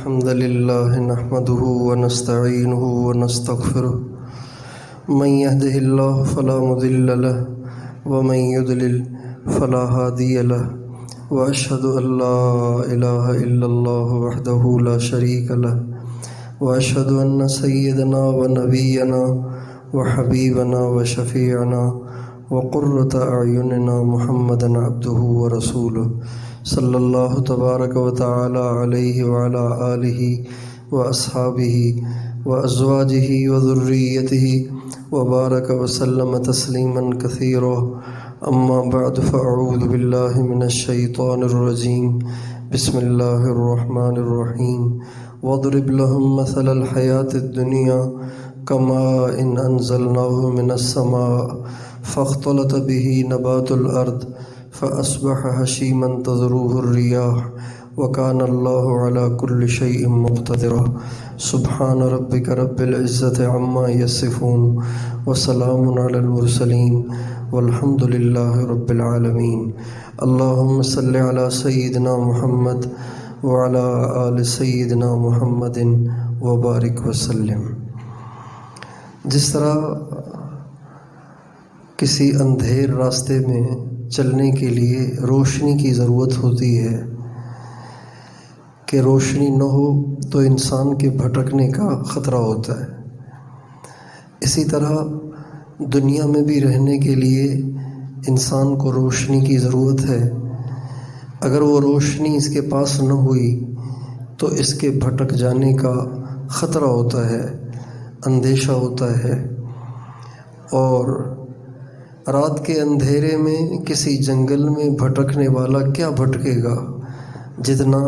الحمد لله نحمده ونستعينه ونستغفره من يهده الله فلا مضل له ومن يضلل فلا هادي له وأشهد أن لا إله إلا الله وحده لا شريك له وأشهد أن سيدنا ونبينا وحبيبنا وشفيعنا وقرة أعيننا محمدا عبده ورسوله صلی اللہ تبارک و تعالی علیہ وعلی آلہ واصحابہ وازواجہ وذریتہ وبارک وسلم تسلیما کثیرا اما بعد فاعوذ باللہ من الشیطان الرجیم بسم اللہ الرحمن الرحیم واضرب لهم مثل الحیاة الدنیا كماء انزلناه من السماء فاختلط به نبات الارض فأصبح هشيما تذروه الرياح وكان الله على كل شيء مقتدرا سبحان ربك رب العزة عما يصفون وسلام على المرسلين والحمد لله رب العالمين اللهم صل على سيدنا محمد وعلى آل سيدنا محمد وبارك وسلم۔ جس طرح کسی اندھیر راستے میں چلنے کے لیے روشنی کی ضرورت ہوتی ہے کہ روشنی نہ ہو تو انسان کے بھٹکنے کا خطرہ ہوتا ہے، اسی طرح دنیا میں بھی رہنے کے لیے انسان کو روشنی کی ضرورت ہے۔ اگر وہ روشنی اس کے پاس نہ ہوئی تو اس کے بھٹک جانے کا خطرہ ہوتا ہے، اندیشہ ہوتا ہے۔ اور رات کے اندھیرے میں کسی جنگل میں بھٹکنے والا کیا بھٹکے گا جتنا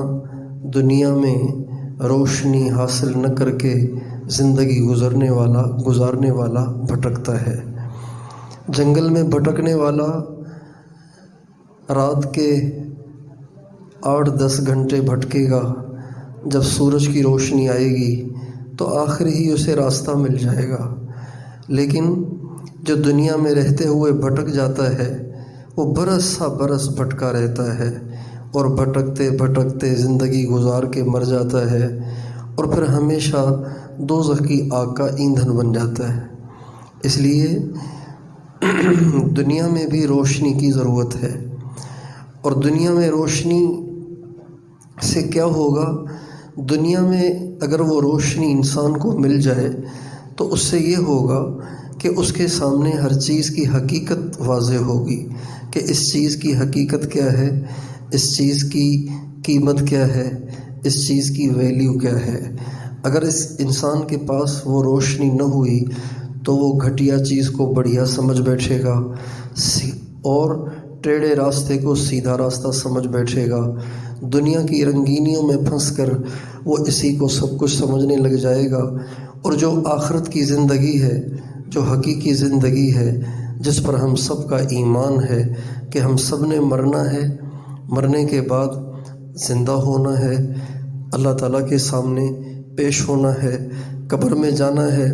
دنیا میں روشنی حاصل نہ کر کے زندگی گزارنے والا بھٹکتا ہے۔ جنگل میں بھٹکنے والا رات کے 8-10 گھنٹے بھٹکے گا، جب سورج کی روشنی آئے گی تو آخر ہی اسے راستہ مل جائے گا، لیکن جو دنیا میں رہتے ہوئے بھٹک جاتا ہے وہ برس سا برس بھٹکا رہتا ہے اور بھٹکتے بھٹکتے زندگی گزار کے مر جاتا ہے اور پھر ہمیشہ دوزخ کی آگ کا ایندھن بن جاتا ہے۔ اس لیے دنیا میں بھی روشنی کی ضرورت ہے، اور دنیا میں روشنی سے کیا ہوگا؟ دنیا میں اگر وہ روشنی انسان کو مل جائے تو اس سے یہ ہوگا کہ اس کے سامنے ہر چیز کی حقیقت واضح ہوگی کہ اس چیز کی حقیقت کیا ہے، اس چیز کی قیمت کیا ہے، اس چیز کی ویلیو کیا ہے۔ اگر اس انسان کے پاس وہ روشنی نہ ہوئی تو وہ گھٹیا چیز کو بڑھیا سمجھ بیٹھے گا اور ٹیڑھے راستے کو سیدھا راستہ سمجھ بیٹھے گا۔ دنیا کی رنگینیوں میں پھنس کر وہ اسی کو سب کچھ سمجھنے لگ جائے گا، اور جو آخرت کی زندگی ہے، جو حقیقی زندگی ہے، جس پر ہم سب کا ایمان ہے کہ ہم سب نے مرنا ہے، مرنے کے بعد زندہ ہونا ہے، اللہ تعالیٰ کے سامنے پیش ہونا ہے، قبر میں جانا ہے،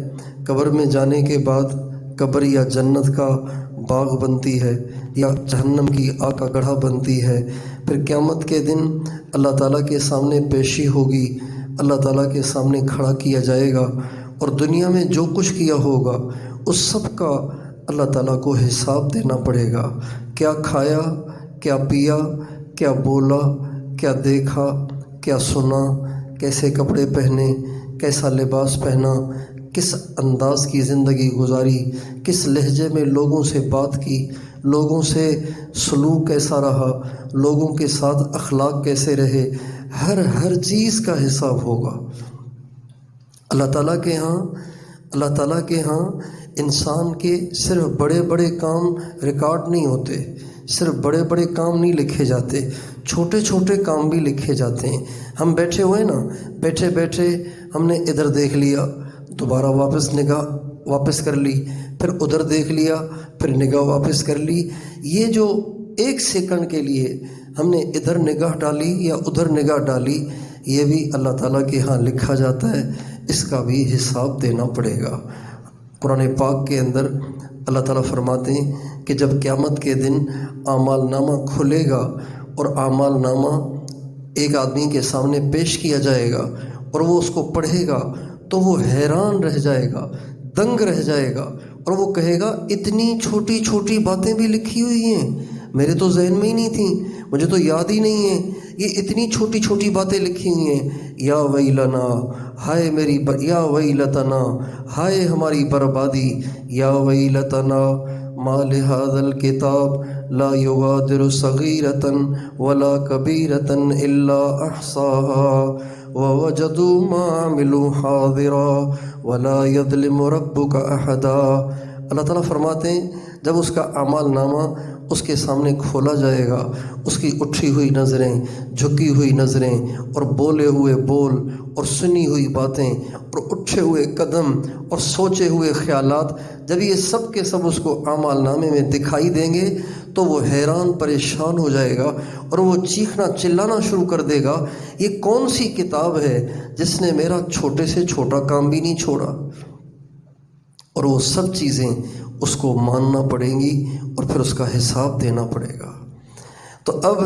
قبر میں جانے کے بعد قبر یا جنت کا باغ بنتی ہے یا جہنم کی آگ کا گڑھا بنتی ہے۔ پھر قیامت کے دن اللہ تعالیٰ کے سامنے پیشی ہوگی، اللہ تعالیٰ کے سامنے کھڑا کیا جائے گا، اور دنیا میں جو کچھ کیا ہوگا اس سب کا اللہ تعالیٰ کو حساب دینا پڑے گا۔ کیا کھایا، کیا پیا، کیا بولا، کیا دیکھا، کیا سنا، کیسے کپڑے پہنے، کیسا لباس پہنا، کس انداز کی زندگی گزاری، کس لہجے میں لوگوں سے بات کی، لوگوں سے سلوک کیسا رہا، لوگوں کے ساتھ اخلاق کیسے رہے، ہر چیز کا حساب ہوگا۔ اللہ تعالیٰ کے ہاں انسان کے صرف بڑے بڑے کام ریکارڈ نہیں ہوتے، صرف بڑے بڑے کام نہیں لکھے جاتے، چھوٹے چھوٹے کام بھی لکھے جاتے ہیں۔ ہم بیٹھے ہوئے نا، بیٹھے بیٹھے ہم نے ادھر دیکھ لیا، دوبارہ نگاہ واپس کر لی، پھر ادھر دیکھ لیا، پھر نگاہ واپس کر لی۔ یہ جو 1 سیکنڈ کے لیے ہم نے ادھر نگاہ ڈالی یا ادھر نگاہ ڈالی، یہ بھی اللہ تعالیٰ کے ہاں لکھا جاتا ہے، اس کا بھی حساب دینا پڑے گا۔ قرآن پاک کے اندر اللہ تعالیٰ فرماتے ہیں کہ جب قیامت کے دن اعمال نامہ کھلے گا اور اعمال نامہ ایک آدمی کے سامنے پیش کیا جائے گا، اور وہ اس کو پڑھے گا تو وہ حیران رہ جائے گا، دنگ رہ جائے گا، اور وہ کہے گا اتنی چھوٹی چھوٹی باتیں بھی لکھی ہوئی ہیں، میرے تو ذہن میں ہی نہیں تھیں، مجھے تو یاد ہی نہیں ہے، یہ اتنی چھوٹی چھوٹی باتیں لکھی ہوئی ہیں۔ یا ویلنا، ہائے میری یا ویلتنا، ہائے ہماری بربادی، یا ویلتنا ما لہذا الکتاب لا یغادر صغیرۃ ولا کبیرۃ الا احصاها ووجدوا ما عملوا حاضرا ولا یظلم ربک احدا۔ اللہ تعالیٰ فرماتے ہیں جب اس کا اعمال نامہ اس کے سامنے کھولا جائے گا، اس کی اٹھی ہوئی نظریں، جھکی ہوئی نظریں، اور بولے ہوئے بول، اور سنی ہوئی باتیں، اور اٹھے ہوئے قدم، اور سوچے ہوئے خیالات، جب یہ سب کے سب اس کو اعمال نامے میں دکھائی دیں گے تو وہ حیران پریشان ہو جائے گا، اور وہ چیخنا چلانا شروع کر دے گا، یہ کون سی کتاب ہے جس نے میرا چھوٹے سے چھوٹا کام بھی نہیں چھوڑا۔ اور وہ سب چیزیں اس کو ماننا پڑیں گی، اور پھر اس کا حساب دینا پڑے گا۔ تو اب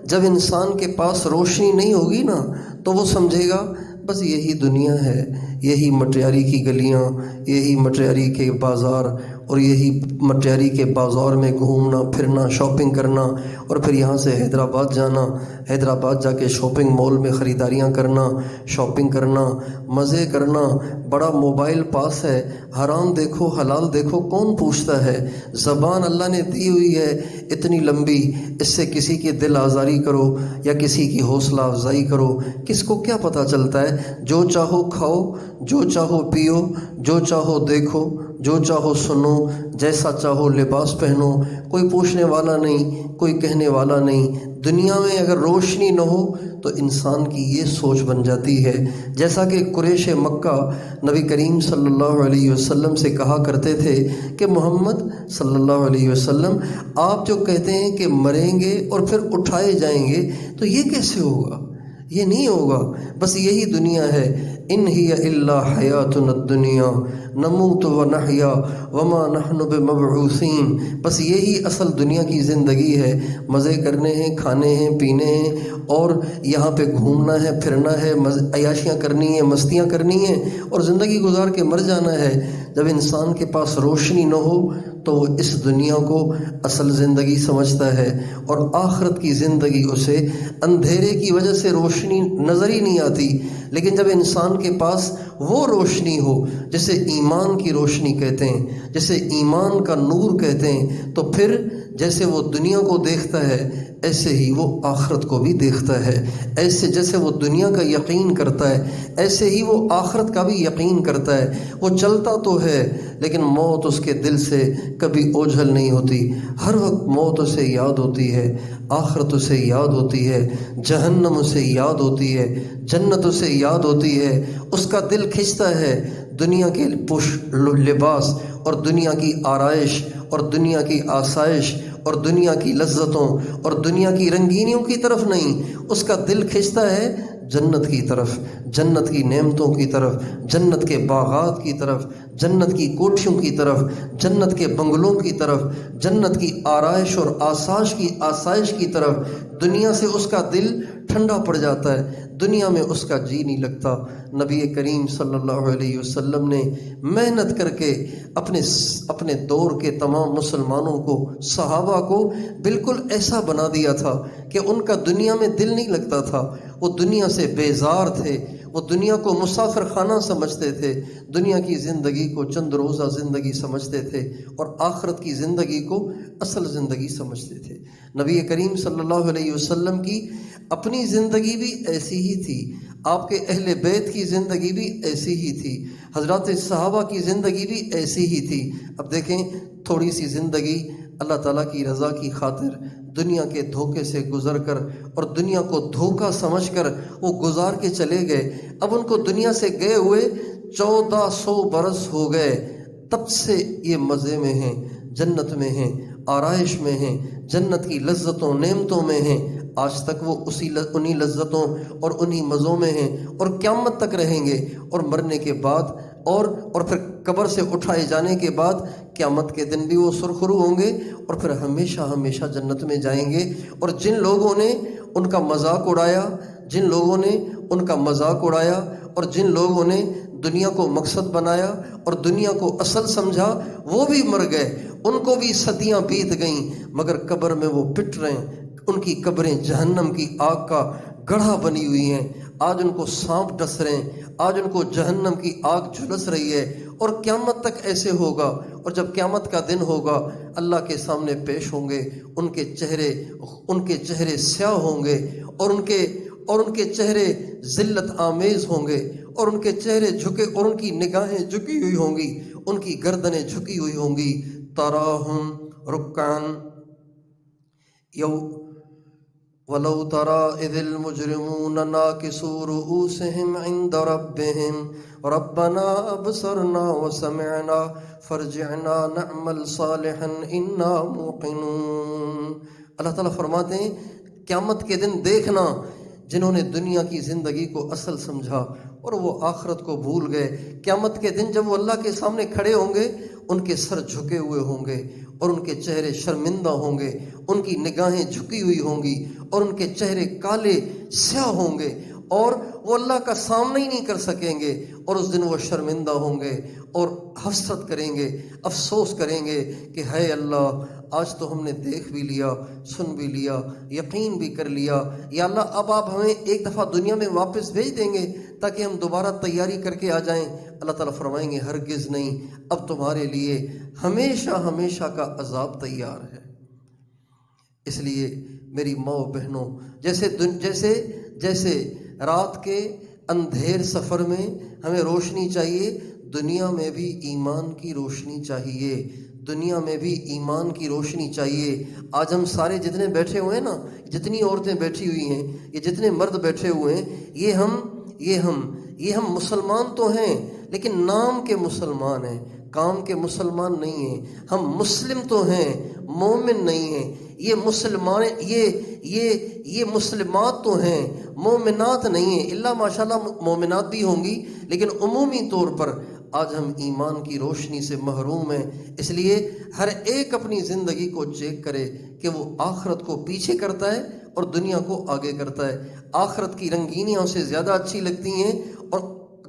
جب انسان کے پاس روشنی نہیں ہوگی نا تو وہ سمجھے گا بس یہی دنیا ہے، یہی مٹیاری کی گلیاں، یہی مٹیاری کے بازار، اور یہی مٹیاری کے بازار میں گھومنا پھرنا، شاپنگ کرنا، اور پھر یہاں سے حیدرآباد جانا، حیدرآباد جا کے شاپنگ مال میں خریداریاں کرنا، شاپنگ کرنا، مزے کرنا، بڑا موبائل پاس ہے، حرام دیکھو حلال دیکھو کون پوچھتا ہے، زبان اللہ نے دی ہوئی ہے اتنی لمبی، اس سے کسی کی دل آزاری کرو یا کسی کی حوصلہ افزائی کرو، کس کو کیا پتہ چلتا ہے؟ جو چاہو کھاؤ، جو چاہو پیو، جو چاہو دیکھو، جو چاہو سنو، جیسا چاہو لباس پہنو، کوئی پوچھنے والا نہیں، کوئی کہنے والا نہیں۔ دنیا میں اگر روشنی نہ ہو تو انسان کی یہ سوچ بن جاتی ہے، جیسا کہ قریش مکہ نبی کریم صلی اللہ علیہ وسلم سے کہا کرتے تھے کہ محمد صلی اللہ علیہ وسلم آپ جو کہتے ہیں کہ مریں گے اور پھر اٹھائے جائیں گے تو یہ کیسے ہوگا؟ یہ نہیں ہوگا، بس یہی دنیا ہے، ان ہی الا حیاتنا الدنیا نموت و نحیا وما نحن بمبعوثین، بس یہی اصل دنیا کی زندگی ہے، مزے کرنے ہیں، کھانے ہیں، پینے ہیں، اور یہاں پہ گھومنا ہے پھرنا ہے، عیاشیاں کرنی ہیں، مستیاں کرنی ہیں، اور زندگی گزار کے مر جانا ہے۔ جب انسان کے پاس روشنی نہ ہو تو وہ اس دنیا کو اصل زندگی سمجھتا ہے، اور آخرت کی زندگی اسے اندھیرے کی وجہ سے روشنی نظر ہی نہیں آتی۔ لیکن جب انسان کے پاس وہ روشنی ہو جسے ایمان کی روشنی کہتے ہیں، جسے ایمان کا نور کہتے ہیں، تو پھر جیسے وہ دنیا کو دیکھتا ہے ایسے ہی وہ آخرت کو بھی دیکھتا ہے، ایسے جیسے وہ دنیا کا یقین کرتا ہے ایسے ہی وہ آخرت کا بھی یقین کرتا ہے۔ وہ چلتا تو ہے لیکن موت اس کے دل سے کبھی اوجھل نہیں ہوتی، ہر وقت موت اسے یاد ہوتی ہے، آخرت اسے یاد ہوتی ہے، جہنم اسے یاد ہوتی ہے، جنت اسے یاد ہوتی ہے۔ اس کا دل کھنچتا ہے دنیا کے لباس اور دنیا کی آرائش اور دنیا کی آسائش اور دنیا کی لذتوں اور دنیا کی رنگینیوں کی طرف نہیں، اس کا دل کھنچتا ہے جنت کی طرف، جنت کی نعمتوں کی طرف، جنت کے باغات کی طرف، جنت کی کوٹھیوں کی طرف، جنت کے بنگلوں کی طرف، جنت کی آرائش اور آسائش کی طرف۔ دنیا سے اس کا دل ٹھنڈا پڑ جاتا ہے، دنیا میں اس کا جی نہیں لگتا۔ نبی کریم صلی اللہ علیہ وسلم نے محنت کر کے اپنے دور کے تمام مسلمانوں کو، صحابہ کو بالکل ایسا بنا دیا تھا کہ ان کا دنیا میں دل نہیں لگتا تھا، وہ دنیا سے بیزار تھے، وہ دنیا کو مسافر خانہ سمجھتے تھے، دنیا کی زندگی کو چند روزہ زندگی سمجھتے تھے، اور آخرت کی زندگی کو اصل زندگی سمجھتے تھے۔ نبی کریم صلی اللہ علیہ وسلم کی اپنی زندگی بھی ایسی ہی تھی، آپ کے اہل بیت کی زندگی بھی ایسی ہی تھی، حضرات صحابہ کی زندگی بھی ایسی ہی تھی۔ اب دیکھیں تھوڑی سی زندگی اللہ تعالیٰ کی رضا کی خاطر دنیا کے دھوکے سے گزر کر اور دنیا کو دھوکہ سمجھ کر وہ گزار کے چلے گئے۔ اب ان کو دنیا سے گئے ہوئے 1400 برس ہو گئے، تب سے یہ مزے میں ہیں، جنت میں ہیں، آرائش میں ہیں، جنت کی لذتوں نعمتوں میں ہیں، آج تک وہ انہی لذتوں اور انہی مزوں میں ہیں، اور قیامت تک رہیں گے، اور مرنے کے بعد اور پھر قبر سے اٹھائے جانے کے بعد قیامت کے دن بھی وہ سرخرو ہوں گے، اور پھر ہمیشہ ہمیشہ جنت میں جائیں گے۔ اور جن لوگوں نے ان کا مذاق اڑایا اور جن لوگوں نے دنیا کو مقصد بنایا اور دنیا کو اصل سمجھا وہ بھی مر گئے، ان کو بھی صدیاں بیت گئیں، مگر قبر میں وہ پٹ رہے ہیں، ان کی قبریں جہنم کی آگ کا گڑھا بنی ہوئی ہیں، آج ان کو سانپ ڈس رہے ہیں، آج ان کو جہنم کی آگ جھلس رہی ہے، اور قیامت تک ایسے ہوگا۔ اور جب قیامت کا دن ہوگا اللہ کے سامنے پیش ہوں گے، ان کے چہرے سیاہ ہوں گے، اور ان کے چہرے ذلت آمیز ہوں گے، اور ان کے چہرے جھکے، اور ان کی نگاہیں جھکی ہوئی ہوں گی، ان کی گردنیں جھکی ہوئی ہوں گی۔ تراہم رکعن یو ولو ترى اذ المجرمون ناكسوا رؤوسهم عند ربهم ربنا ابصرنا وسمعنا فارجعنا نعمل صالحا انا موقنون۔ اللہ تعالیٰ فرماتے ہیں قیامت کے دن دیکھنا جنہوں نے دنیا کی زندگی کو اصل سمجھا اور وہ آخرت کو بھول گئے، قیامت کے دن جب وہ اللہ کے سامنے کھڑے ہوں گے ان کے سر جھکے ہوئے ہوں گے، اور ان کے چہرے شرمندہ ہوں گے، ان کی نگاہیں جھکی ہوئی ہوں گی، اور ان کے چہرے کالے سیاہ ہوں گے، اور وہ اللہ کا سامنا ہی نہیں کر سکیں گے، اور اس دن وہ شرمندہ ہوں گے اور حسرت کریں گے، افسوس کریں گے کہ ہے اللہ آج تو ہم نے دیکھ بھی لیا، سن بھی لیا، یقین بھی کر لیا، یا اللہ اب آپ ہمیں ایک دفعہ دنیا میں واپس بھیج دیں گے تاکہ ہم دوبارہ تیاری کر کے آ جائیں۔ اللہ تعالیٰ فرمائیں گے ہرگز نہیں، اب تمہارے لیے ہمیشہ ہمیشہ کا عذاب تیار ہے۔ اس لیے میری ماں و بہنوں، جیسے رات کے اندھیر سفر میں ہمیں روشنی چاہیے، دنیا میں بھی ایمان کی روشنی چاہیے، دنیا میں بھی ایمان کی روشنی چاہیے۔ آج ہم سارے جتنے بیٹھے ہوئے ہیں نا، جتنی عورتیں بیٹھی ہوئی ہیں، یہ جتنے مرد بیٹھے ہوئے ہیں، یہ ہم مسلمان تو ہیں لیکن نام کے مسلمان ہیں، کام کے مسلمان نہیں ہیں۔ ہم مسلم تو ہیں، مومن نہیں ہیں۔ یہ مسلمات تو ہیں، مومنات نہیں ہیں، اللہ ماشاءاللہ مومنات بھی ہوں گی، لیکن عمومی طور پر آج ہم ایمان کی روشنی سے محروم ہیں۔ اس لیے ہر ایک اپنی زندگی کو چیک کرے کہ وہ آخرت کو پیچھے کرتا ہے اور دنیا کو آگے کرتا ہے۔ آخرت کی رنگینیاں اسے زیادہ اچھی لگتی ہیں اور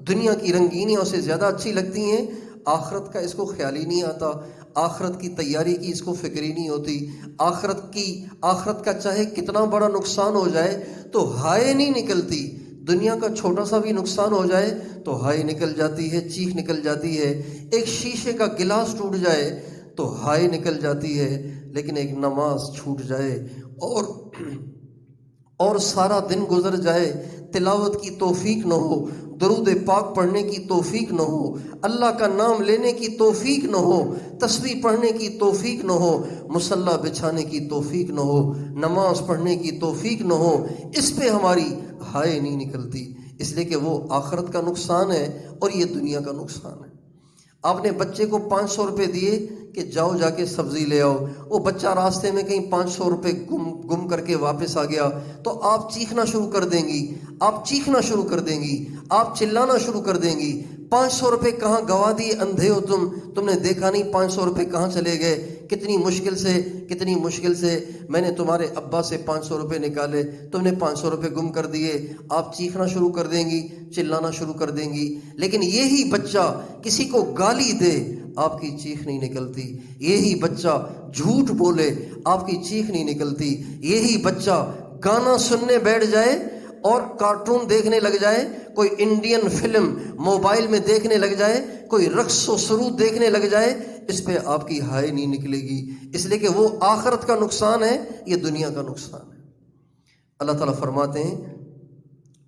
دنیا کی رنگینیاں اسے زیادہ اچھی لگتی ہیں، آخرت کا اس کو خیال ہی نہیں آتا، آخرت کی تیاری کی اس کو فکر ہی نہیں ہوتی۔ آخرت کا چاہے کتنا بڑا نقصان ہو جائے تو ہائے نہیں نکلتی، دنیا کا چھوٹا سا بھی نقصان ہو جائے تو ہائے نکل جاتی ہے، چیخ نکل جاتی ہے۔ ایک شیشے کا گلاس ٹوٹ جائے تو ہائے نکل جاتی ہے، لیکن ایک نماز چھوٹ جائے اور سارا دن گزر جائے، تلاوت کی توفیق نہ ہو، درود پاک پڑھنے کی توفیق نہ ہو، اللہ کا نام لینے کی توفیق نہ ہو، تسبیح پڑھنے کی توفیق نہ ہو، مصلی بچھانے کی توفیق نہ ہو، نماز پڑھنے کی توفیق نہ ہو، اس پہ ہماری ہائے نہیں نکلتی، اس لیے کہ وہ آخرت کا نقصان ہے اور یہ دنیا کا نقصان ہے۔ آپ نے بچے کو 500 روپے دیے کہ جاؤ جا کے سبزی لے آؤ، وہ بچہ راستے میں کہیں 500 روپے گم کر کے واپس آ گیا تو آپ چیخنا شروع کر دیں گی، آپ چیخنا شروع کر دیں گی، آپ چلانا شروع کر دیں گی۔ 500 روپے کہاں گوا دیے، اندھے ہو تم نے دیکھا نہیں 500 روپے کہاں چلے گئے، کتنی مشکل سے میں نے تمہارے ابا سے 500 روپے نکالے، تم نے 500 روپے گم کر دیے۔ آپ چیخنا شروع کر دیں گی، چلانا شروع کر دیں گی، لیکن یہی بچہ کسی کو گالی دے آپ کی چیخ نہیں نکلتی، یہی بچہ جھوٹ بولے آپ کی چیخ نہیں نکلتی، یہی بچہ گانا سننے بیٹھ جائے اور کارٹون دیکھنے لگ جائے، کوئی انڈین فلم موبائل میں دیکھنے لگ جائے، کوئی رقص و سرود دیکھنے لگ جائے، اس پہ آپ کی ہائے نہیں نکلے گی، اس لیے کہ وہ آخرت کا نقصان ہے، یہ دنیا کا نقصان ہے۔ اللہ تعالیٰ فرماتے ہیں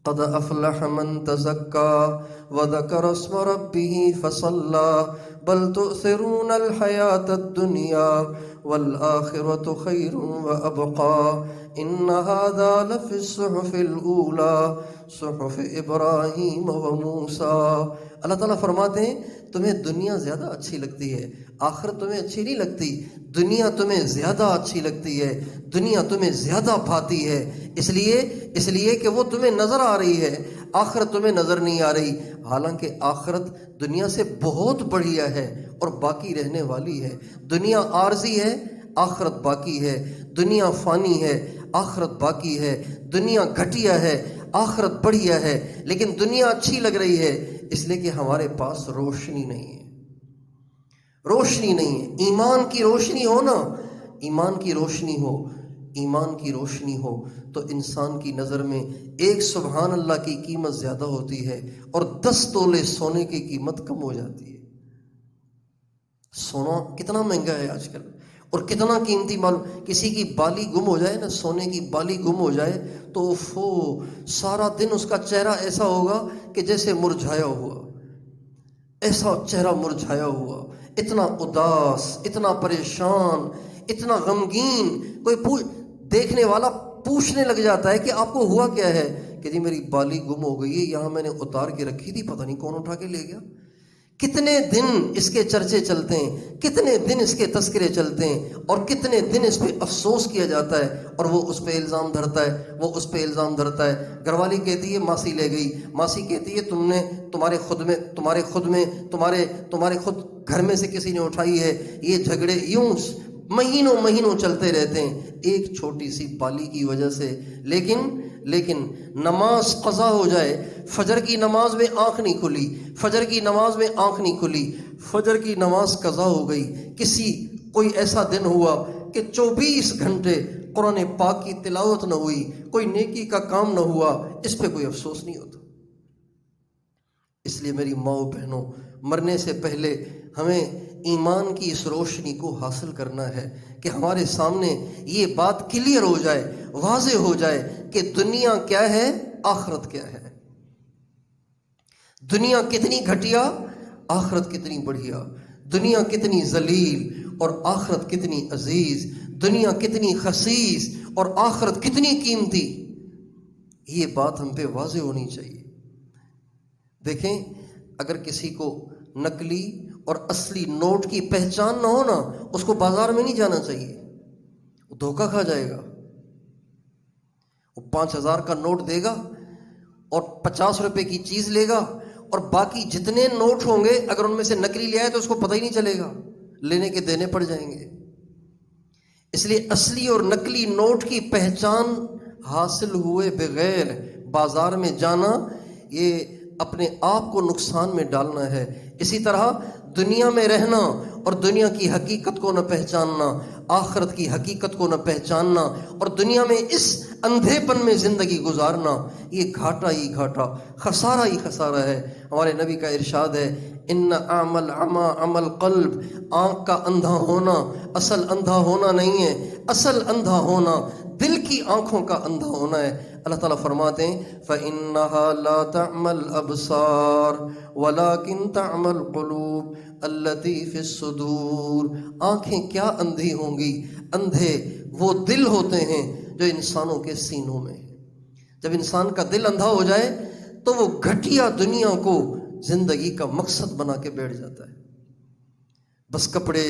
قد افلح من تزكى وذكر اسم ربه فصلى بل تؤثرون الحياة الدنيا والآخرة خير وأبقى إن هذا لفي الصحف الأولى صحف إبراهيم وموسى۔ اللہ تعالیٰ فرماتے ہیں تمہیں دنیا زیادہ اچھی لگتی ہے، آخرت تمہیں اچھی نہیں لگتی، دنیا تمہیں زیادہ اچھی لگتی ہے، دنیا تمہیں زیادہ بھاتی ہے، اس لیے کہ وہ تمہیں نظر آ رہی ہے، آخرت تمہیں نظر نہیں آ رہی، حالانکہ آخرت دنیا سے بہت بڑھیا ہے اور باقی رہنے والی ہے۔ دنیا عارضی ہے، آخرت باقی ہے، دنیا فانی ہے، آخرت باقی ہے، دنیا گھٹیا ہے، آخرت بڑھیا ہے، لیکن دنیا اچھی لگ رہی ہے اس لیے کہ ہمارے پاس روشنی نہیں ہے، روشنی نہیں ہے۔ ایمان کی روشنی ہو نا، ایمان کی روشنی ہو، ایمان کی روشنی ہو تو انسان کی نظر میں ایک سبحان اللہ کی قیمت زیادہ ہوتی ہے اور 10 تولے سونے کی قیمت کم ہو جاتی ہے۔ سونا کتنا مہنگا ہے آج کل، اور کتنا قیمتی معلوم، کسی کی بالی گم ہو جائے نا، سونے کی بالی گم ہو جائے تو سارا دن اس کا چہرہ ایسا ہوگا کہ جیسے مرجھایا ہوا، ایسا چہرہ مرجھایا ہوا، اتنا اداس، اتنا پریشان، اتنا غمگین۔ کوئی دیکھنے والا پوچھنے لگ جاتا ہے کہ آپ کو ہوا کیا ہے؟ کہ جی میری بالی گم ہو گئی ہے، یہاں میں نے اتار کے رکھی تھی، پتہ نہیں کون اٹھا کے لے گیا۔ کتنے دن اس کے چرچے چلتے ہیں، کتنے دن اس کے تذکرے چلتے ہیں، اور کتنے دن اس پہ افسوس کیا جاتا ہے، اور وہ اس پہ الزام دھرتا ہے، وہ اس پہ الزام دھرتا ہے۔ گھر والی کہتی ہے ماسی لے گئی، ماسی کہتی ہے تمہارے خود گھر میں سے کسی نے اٹھائی ہے۔ یہ جھگڑے یوں مہینوں چلتے رہتے ہیں ایک چھوٹی سی بالی کی وجہ سے۔ لیکن نماز قضا ہو جائے، فجر کی نماز میں آنکھ نہیں کھلی، فجر کی نماز میں آنکھ نہیں کھلی، فجر کی نماز قضا ہو گئی، کوئی ایسا دن ہوا کہ 24 گھنٹے قرآن پاک کی تلاوت نہ ہوئی، کوئی نیکی کا کام نہ ہوا، اس پہ کوئی افسوس نہیں ہوتا۔ اس لیے میری ماؤں بہنوں، مرنے سے پہلے ہمیں ایمان کی اس روشنی کو حاصل کرنا ہے کہ ہمارے سامنے یہ بات کلیئر ہو جائے، واضح ہو جائے کہ دنیا کیا ہے، آخرت کیا ہے۔ دنیا کتنی گھٹیا، آخرت کتنی بڑھیا۔ دنیا کتنی ذلیل اور آخرت کتنی عزیز۔ دنیا کتنی خسیس اور آخرت کتنی قیمتی۔ یہ بات ہم پہ واضح ہونی چاہیے۔ دیکھیں، اگر کسی کو نقلی اور اصلی نوٹ کی پہچان نہ ہو نا، اس کو بازار میں نہیں جانا چاہیے، وہ دھوکہ کھا جائے گا۔ وہ 5000 کا نوٹ دے گا اور 50 روپے کی چیز لے گا، اور باقی جتنے نوٹ ہوں گے اگر ان میں سے نقلی لے آئے تو اس کو پتہ ہی نہیں چلے گا، لینے کے دینے پڑ جائیں گے۔ اس لیے اصلی اور نقلی نوٹ کی پہچان حاصل ہوئے بغیر بازار میں جانا، یہ اپنے آپ کو نقصان میں ڈالنا ہے۔ اسی طرح دنیا میں رہنا اور دنیا کی حقیقت کو نہ پہچاننا، آخرت کی حقیقت کو نہ پہچاننا، اور دنیا میں اس اندھے پن میں زندگی گزارنا، یہ گھاٹا ہی گھاٹا، خسارہ ہی خسارہ ہے۔ ہمارے نبی کا ارشاد ہے، ان اعمل عما عمل قلب، آنکھ کا اندھا ہونا اصل اندھا ہونا نہیں ہے، اصل اندھا ہونا دل کی آنکھوں کا اندھا ہونا ہے۔ اللہ تعالیٰ فرماتے ہیں فَإِنَّهَا لَا تَعْمَى الْأَبْصَارُ وَلَكِنْ تَعْمَى الْقُلُوبُ الَّتِي فِي الصُّدُورِ۔ آنکھیں کیا اندھی ہوں گی؟ اندھے وہ دل ہوتے ہیں جو انسانوں کے سینوں میں ہیں۔ جب انسان کا دل اندھا ہو جائے تو وہ گھٹیا دنیا کو زندگی کا مقصد بنا کے بیٹھ جاتا ہے۔ بس کپڑے،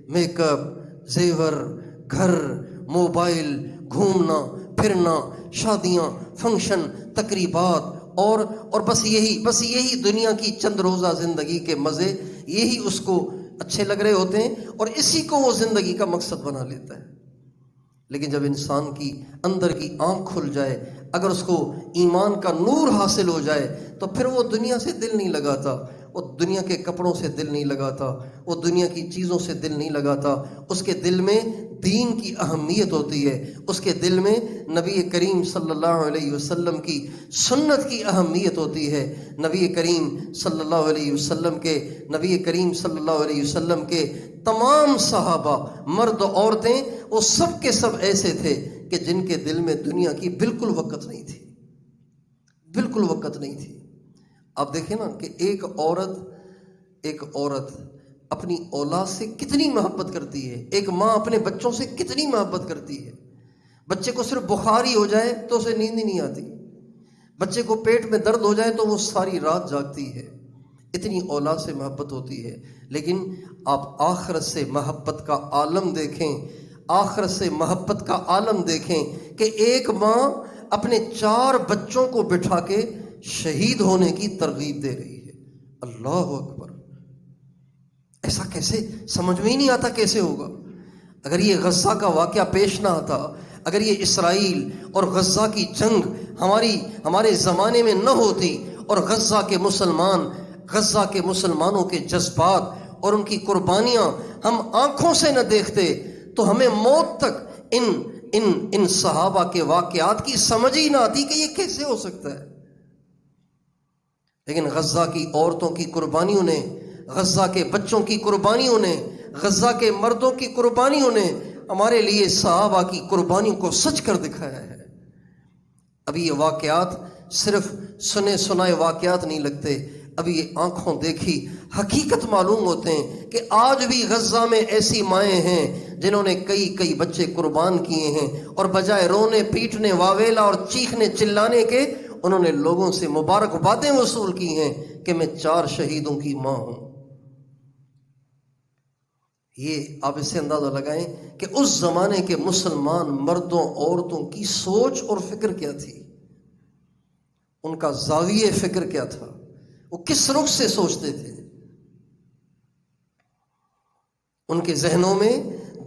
میک اپ، زیور، گھر، موبائل، گھومنا پھرنا، شادیاں، فنکشن، تقریبات، اور بس یہی دنیا کی چند روزہ زندگی کے مزے، یہی اس کو اچھے لگ رہے ہوتے ہیں اور اسی کو وہ زندگی کا مقصد بنا لیتا ہے۔ لیکن جب انسان کی اندر کی آنکھ کھل جائے، اگر اس کو ایمان کا نور حاصل ہو جائے تو پھر وہ دنیا سے دل نہیں لگاتا، وہ دنیا کے کپڑوں سے دل نہیں لگاتا، وہ دنیا کی چیزوں سے دل نہیں لگاتا۔ اس کے دل میں دین کی اہمیت ہوتی ہے، اس کے دل میں نبی کریم صلی اللہ علیہ وسلم کی سنت کی اہمیت ہوتی ہے۔ نبی کریم صلی اللہ علیہ وسلم کے تمام صحابہ، مرد عورتیں، وہ سب کے سب ایسے تھے کہ جن کے دل میں دنیا کی بالکل وقت نہیں تھی، بالکل وقت نہیں تھی۔ آپ دیکھیں نا کہ ایک عورت اپنی اولاد سے کتنی محبت کرتی ہے، ایک ماں اپنے بچوں سے کتنی محبت کرتی ہے۔ بچے کو صرف بخار ہی ہو جائے تو اسے نیند ہی نہیں آتی، بچے کو پیٹ میں درد ہو جائے تو وہ ساری رات جاگتی ہے، اتنی اولاد سے محبت ہوتی ہے۔ لیکن آپ آخرت سے محبت کا عالم دیکھیں، آخرت سے محبت کا عالم دیکھیں کہ ایک ماں اپنے 4 بچوں کو بٹھا کے شہید ہونے کی ترغیب دے رہی ہے۔ اللہ اکبر! ایسا کیسے؟ سمجھ میں ہی نہیں آتا کیسے ہوگا۔ اگر یہ غزہ کا واقعہ پیش نہ آتا، اگر یہ اسرائیل اور غزہ کی جنگ ہمارے زمانے میں نہ ہوتی اور غزہ کے مسلمانوں کے جذبات اور ان کی قربانیاں ہم آنکھوں سے نہ دیکھتے تو ہمیں موت تک ان صحابہ کے واقعات کی سمجھ ہی نہ آتی کہ یہ کیسے ہو سکتا ہے۔ لیکن غزہ کی عورتوں کی قربانیوں نے، غزہ کے بچوں کی قربانیوں نے، غزہ کے مردوں کی قربانیوں نے ہمارے لیے صحابہ کی قربانیوں کو سچ کر دکھایا ہے۔ ابھی یہ واقعات صرف سنے سنائے واقعات نہیں لگتے، ابھی یہ آنکھوں دیکھی حقیقت معلوم ہوتے ہیں کہ آج بھی غزہ میں ایسی مائیں ہیں جنہوں نے کئی بچے قربان کیے ہیں، اور بجائے رونے پیٹنے واویلا اور چیخنے چلانے کے انہوں نے لوگوں سے مبارکبادیں وصول کی ہیں کہ میں 4 شہیدوں کی ماں ہوں۔ یہ آپ اس سے اندازہ لگائیں کہ اس زمانے کے مسلمان مردوں عورتوں کی سوچ اور فکر کیا تھی، ان کا زاویہ فکر کیا تھا، وہ کس رخ سے سوچتے تھے۔ ان کے ذہنوں میں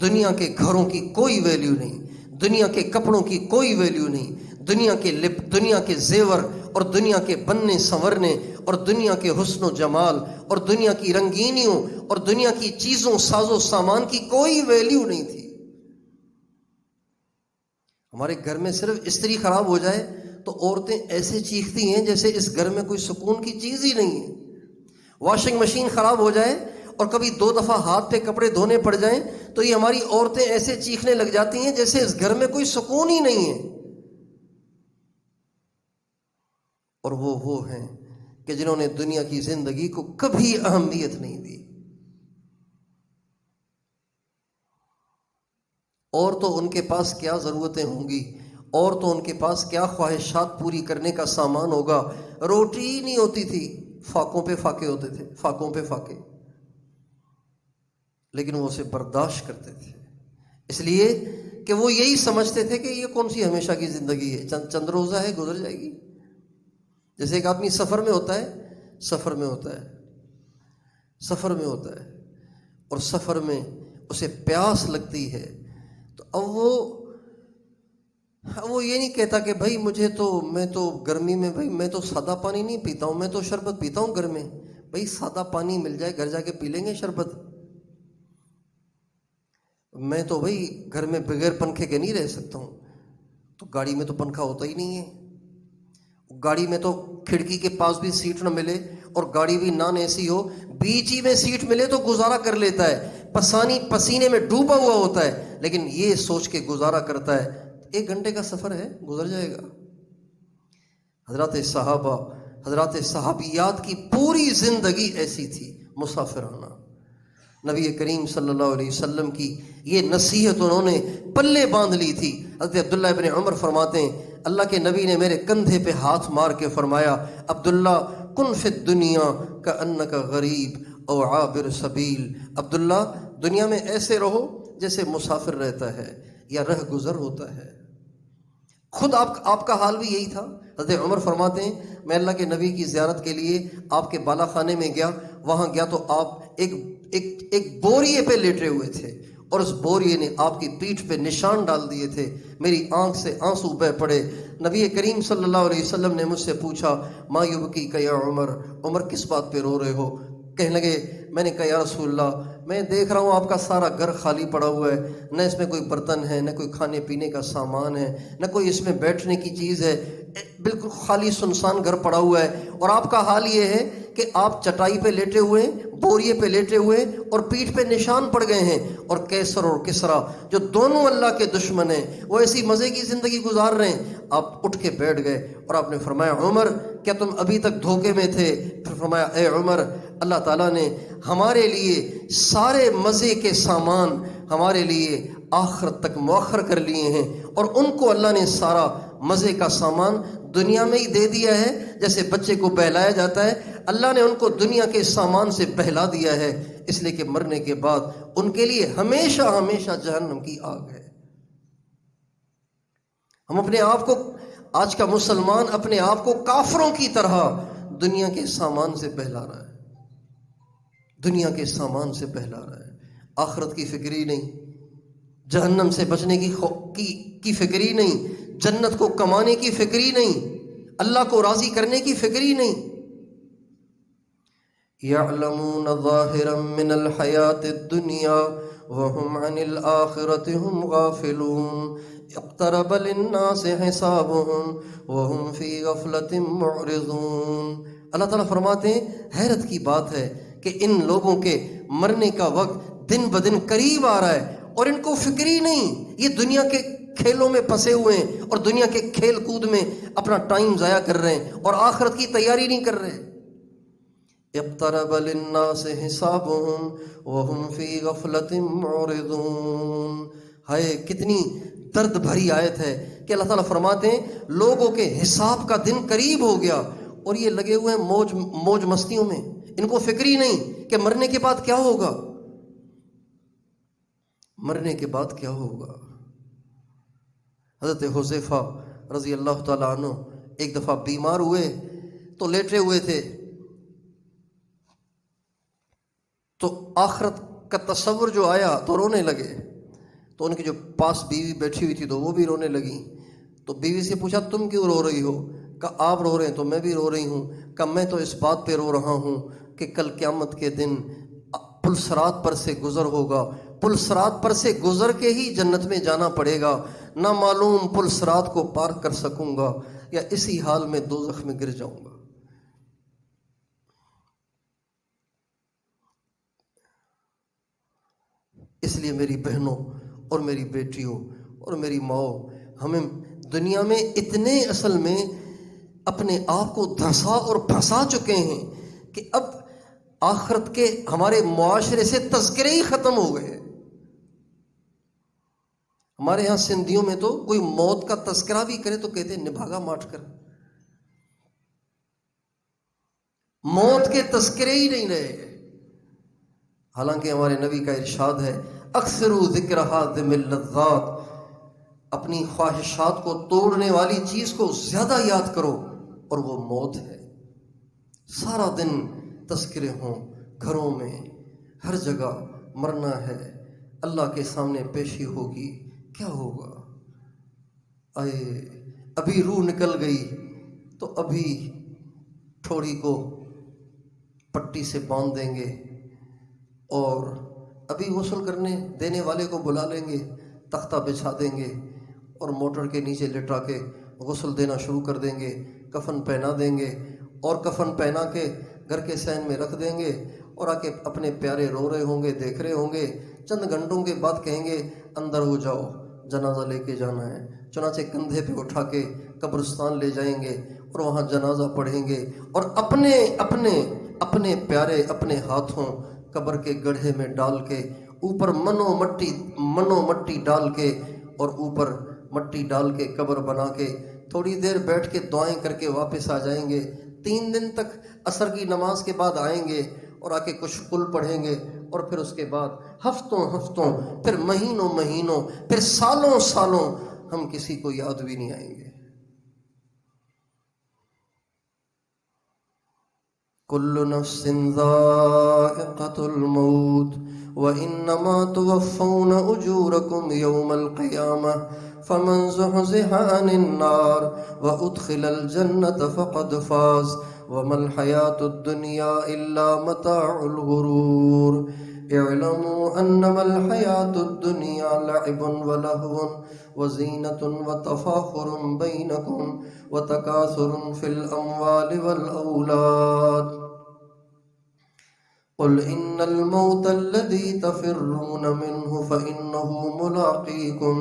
دنیا کے گھروں کی کوئی ویلیو نہیں، دنیا کے کپڑوں کی کوئی ویلیو نہیں، دنیا کے زیور اور دنیا کے بننے سنورنے اور دنیا کے حسن و جمال اور دنیا کی رنگینیوں اور دنیا کی چیزوں ساز و سامان کی کوئی ویلیو نہیں تھی۔ ہمارے گھر میں صرف استری خراب ہو جائے تو عورتیں ایسے چیختی ہیں جیسے اس گھر میں کوئی سکون کی چیز ہی نہیں ہے۔ واشنگ مشین خراب ہو جائے اور کبھی 2 دفعہ ہاتھ پہ کپڑے دھونے پڑ جائیں تو یہ ہماری عورتیں ایسے چیخنے لگ جاتی ہیں جیسے اس گھر میں کوئی سکون ہی نہیں ہے۔ اور وہ ہیں کہ جنہوں نے دنیا کی زندگی کو کبھی اہمیت نہیں دی، اور تو ان کے پاس کیا ضرورتیں ہوں گی، اور تو ان کے پاس کیا خواہشات پوری کرنے کا سامان ہوگا۔ روٹی ہی نہیں ہوتی تھی، فاقوں پہ فاقے ہوتے تھے، فاقوں پہ فاقے، لیکن وہ اسے برداشت کرتے تھے، اس لیے کہ وہ یہی سمجھتے تھے کہ یہ کون سی ہمیشہ کی زندگی ہے، چند روزہ ہے، گزر جائے گی۔ جیسے ایک آدمی سفر میں ہوتا ہے اور سفر میں اسے پیاس لگتی ہے تو اب وہ یہ نہیں کہتا کہ بھائی میں تو گرمی میں بھائی میں تو سادہ پانی نہیں پیتا ہوں، میں تو شربت پیتا ہوں گھر میں، بھائی سادہ پانی مل جائے گھر جا کے پی لیں گے شربت، میں تو بھائی گھر میں بغیر پنکھے کے نہیں رہ سکتا ہوں۔ تو گاڑی میں تو پنکھا ہوتا ہی نہیں ہے، گاڑی میں تو کھڑکی کے پاس بھی سیٹ نہ ملے اور گاڑی بھی نان اے سی ہو، بیچ ہی میں سیٹ ملے تو گزارا کر لیتا ہے، پسینے میں ڈوبا ہوا ہوتا ہے، لیکن یہ سوچ کے گزارا کرتا ہے 1 گھنٹے کا سفر ہے، گزر جائے گا۔ حضرات صحابیات کی پوری زندگی ایسی تھی، مسافرانہ۔ نبی کریم صلی اللہ علیہ وسلم کی یہ نصیحت انہوں نے پلے باندھ لی تھی۔ حضرت عبداللہ ابن عمر فرماتے ہیں اللہ کے نبی نے میرے کندھے پہ ہاتھ مار کے فرمایا، عبداللہ کن فی الدنیا کأنک غریب او عابر سبیل، عبداللہ دنیا میں ایسے رہو جیسے مسافر رہتا ہے یا رہ گزر ہوتا ہے۔ خود آپ کا حال بھی یہی تھا۔ حضرت عمر فرماتے ہیں میں اللہ کے نبی کی زیارت کے لیے آپ کے بالا خانے میں گیا، وہاں گیا تو آپ ایک بوریے پہ لیٹے ہوئے تھے اور اس بوریے نے آپ کی پیٹھ پہ نشان ڈال دیے تھے، میری آنکھ سے آنسو بہہ پڑے۔ نبی کریم صلی اللہ علیہ وسلم نے مجھ سے پوچھا ما یبکیک یا عمر کس بات پہ رو رہے ہو؟ کہنے لگے، میں نے کہا یا رسول اللہ میں دیکھ رہا ہوں آپ کا سارا گھر خالی پڑا ہوا ہے، نہ اس میں کوئی برتن ہے، نہ کوئی کھانے پینے کا سامان ہے، نہ کوئی اس میں بیٹھنے کی چیز ہے، بالکل خالی سنسان گھر پڑا ہوا ہے، اور آپ کا حال یہ ہے کہ آپ چٹائی پہ لیٹے ہوئے ہیں، بوریے پہ لیٹے ہوئے اور پیٹھ پہ نشان پڑ گئے ہیں، اور کیسر اور کسرا جو دونوں اللہ کے دشمن ہیں وہ ایسی مزے کی زندگی گزار رہے ہیں۔ آپ اٹھ کے بیٹھ گئے اور آپ نے فرمایا عمر کیا تم ابھی تک دھوکے میں تھے؟ پھر فرمایا اے عمر اللہ تعالیٰ نے ہمارے لیے سارے مزے کے سامان ہمارے لیے آخرت تک مؤخر کر لیے ہیں، اور ان کو اللہ نے سارا مزے کا سامان دنیا میں ہی دے دیا ہے، جیسے بچے کو بہلایا جاتا ہے اللہ نے ان کو دنیا کے سامان سے بہلا دیا ہے، اس لیے کہ مرنے کے بعد ان کے لیے ہمیشہ ہمیشہ جہنم کی آگ ہے۔ ہم اپنے آپ کو، آج کا مسلمان اپنے آپ کو کافروں کی طرح دنیا کے سامان سے بہلا رہا ہے، دنیا کے سامان سے بہلا رہا ہے، آخرت کی فکر ہی نہیں۔ جہنم سے بچنے کی فکر ہی نہیں، جنت کو کمانے کی فکر ہی نہیں، اللہ کو راضی کرنے کی فکر ہی نہیں۔ یعلمون ظاہرا من الحیات الدنیا وهم عن الآخرة هم غافلون اقترب للناس حسابهم وهم في غفلة معرضون۔ اللہ تعالیٰ فرماتے ہیں حیرت کی بات ہے کہ ان لوگوں کے مرنے کا وقت دن بدن قریب آ رہا ہے اور ان کو فکر ہی نہیں، یہ دنیا کے کھیلوں میں پھنسے ہوئے ہیں اور دنیا کے کھیل کود میں اپنا ٹائم ضائع کر رہے ہیں اور آخرت کی تیاری نہیں کر رہے۔ اقترب للناس حسابهم وهم في غفلة معرضون۔ ہائے کتنی درد بھری آیت ہے کہ اللہ تعالیٰ فرماتے ہیں لوگوں کے حساب کا دن قریب ہو گیا اور یہ لگے ہوئے ہیں موج مستیوں میں، ان کو فکر ہی نہیں کہ مرنے کے بعد کیا ہوگا، مرنے کے بعد کیا ہوگا۔ حضرت حذیفہ رضی اللہ تعالیٰ عنہ ایک دفعہ بیمار ہوئے تو لیٹے ہوئے تھے، تو آخرت کا تصور جو آیا تو رونے لگے، تو ان کی جو پاس بیوی بیٹھی ہوئی تھی تو وہ بھی رونے لگی، تو بیوی سے پوچھا تم کیوں رو رہی ہو؟ کہا آپ رو رہے ہیں تو میں بھی رو رہی ہوں۔ کہا میں تو اس بات پہ رو رہا ہوں کہ کل قیامت کے دن پل صراط پر سے گزر ہوگا، پل صراط پر سے گزر کے ہی جنت میں جانا پڑے گا، نہ معلوم پل صراط کو پار کر سکوں گا یا اسی حال میں دوزخ میں گر جاؤں گا۔ اس لیے میری بہنوں اور میری بیٹیوں اور میری ماؤں، ہمیں دنیا میں اتنے اصل میں اپنے آپ کو دھسا اور پھنسا چکے ہیں کہ اب آخرت کے ہمارے معاشرے سے تذکرے ہی ختم ہو گئے۔ ہمارے ہاں سندھیوں میں تو کوئی موت کا تذکرہ بھی کرے تو کہتے ہیں نبھاگا ماٹ کر، موت کے تذکرے ہی نہیں رہے۔ حالانکہ ہمارے نبی کا ارشاد ہے اکثروا ذکر ہاضم اللذات، اپنی خواہشات کو توڑنے والی چیز کو زیادہ یاد کرو اور وہ موت ہے۔ سارا دن تذکرے ہوں گھروں میں، ہر جگہ مرنا ہے، اللہ کے سامنے پیشی ہوگی، کیا ہوگا؟ آئے ابھی روح نکل گئی تو ابھی تھوڑی کو پٹی سے باندھ دیں گے اور ابھی غسل کرنے دینے والے کو بلا لیں گے، تختہ بچھا دیں گے اور موٹر کے نیچے لٹا کے غسل دینا شروع کر دیں گے، کفن پہنا دیں گے اور کفن پہنا کے گھر کے صحن میں رکھ دیں گے اور آ کے اپنے پیارے رو رہے ہوں گے، دیکھ رہے ہوں گے۔ چند گھنٹوں کے بعد کہیں گے اندر ہو جاؤ، جنازہ لے کے جانا ہے۔ چنانچہ کندھے پہ اٹھا کے قبرستان لے جائیں گے اور وہاں جنازہ پڑھیں گے اور اپنے پیارے اپنے ہاتھوں قبر کے گڑھے میں ڈال کے اوپر منو مٹی ڈال کے اور اوپر مٹی ڈال کے قبر بنا کے تھوڑی دیر بیٹھ کے دعائیں کر کے واپس آ جائیں گے۔ 3 دن تک عصر کی نماز کے بعد آئیں گے اور آ کے کچھ قل پڑھیں گے اور پھر اس کے بعد ہفتوں پھر مہینوں پھر سالوں ہم کسی کو یاد بھی نہیں آئیں گے۔ کل نفس ذائقۃ الموت وانما توفون اجورکم یوم القیامہ فمن زحزح عن النار وادخل الجنة فقد فاز وما الحیاة الدنیا الا متاع الغرور اعلموا انما الحیاة الدنیا لعب ولهو وزینة وتفاخر بینکم وتکاثر فی الاموال والاولاد قل ان الموت الذي تفرون منه فانه ملاقيكم